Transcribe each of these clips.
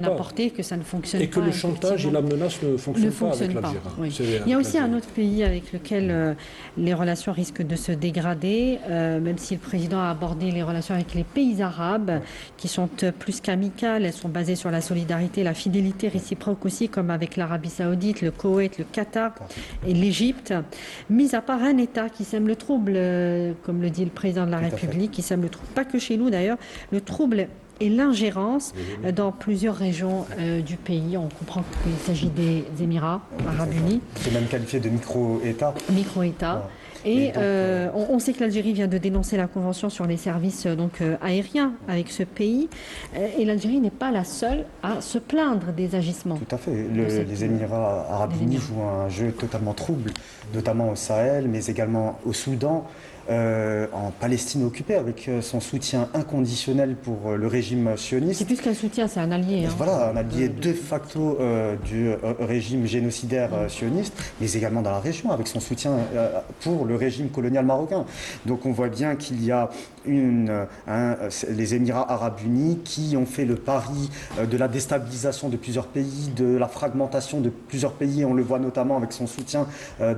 apporté que ça ne fonctionne pas. Et que le chantage et la menace ne fonctionnent pas avec l'Algérie. Oui. Il y a aussi un autre pays avec lequel les relations risquent de se dégrader, même si le président a abordé les relations avec les pays arabes, qui sont plus qu'amicales. Elles sont basées sur la solidarité, la fidélité réciproque aussi, comme avec l'Arabie Saoudite, le Koweït, le Qatar et l'Égypte. Mis à part un État qui sème le trouble, comme le dit le président de la République, qui sème le trouble, pas que chez nous d'ailleurs, le trouble et l'ingérence dans plusieurs régions du pays. On comprend qu'il s'agit des Émirats arabes unis. C'est même qualifié de micro-État. Micro-État. Et on sait que l'Algérie vient de dénoncer la convention sur les services aériens avec ce pays. Et l'Algérie n'est pas la seule à se plaindre des agissements. Tout à fait. Les Émirats arabes unis jouent un jeu totalement trouble, notamment au Sahel, mais également au Soudan. En Palestine occupée, avec son soutien inconditionnel pour le régime sioniste. C'est plus qu'un soutien, c'est un allié. Voilà, un allié de facto du régime génocidaire sioniste, mais également dans la région, avec son soutien pour le régime colonial marocain. Donc on voit bien qu'il y a les Émirats arabes unis qui ont fait le pari de la déstabilisation de plusieurs pays, de la fragmentation de plusieurs pays. On le voit notamment avec son soutien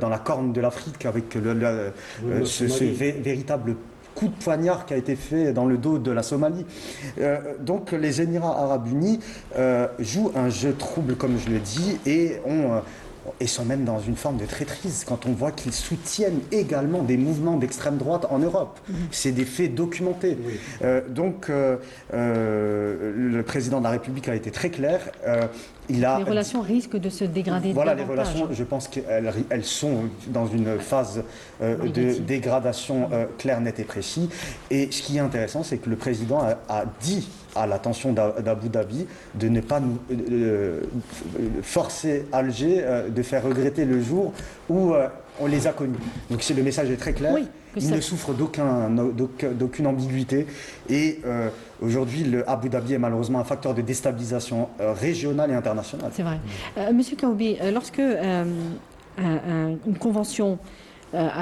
dans la Corne de l'Afrique, avec ce véritable coup de poignard qui a été fait dans le dos de la Somalie. Donc les Émirats arabes unis jouent un jeu trouble, comme je le dis, et sont même dans une forme de traîtrise quand on voit qu'ils soutiennent également des mouvements d'extrême droite en Europe. C'est des faits documentés. Oui. Donc le président de la République a été très clair. Les relations risquent de se dégrader. Voilà, davantage. les relations, je pense qu'elles sont dans une phase de dégradation claire, nette et précise. Et ce qui est intéressant, c'est que le président a dit à l'attention d'Abu Dhabi de ne pas forcer Alger de faire regretter le jour où on les a connus. Donc le message est très clair. Oui, il ne souffre d'aucune ambiguïté. Et aujourd'hui, le Abu Dhabi est malheureusement un facteur de déstabilisation régionale et internationale. C'est vrai. Monsieur Kaoubi, lorsque une convention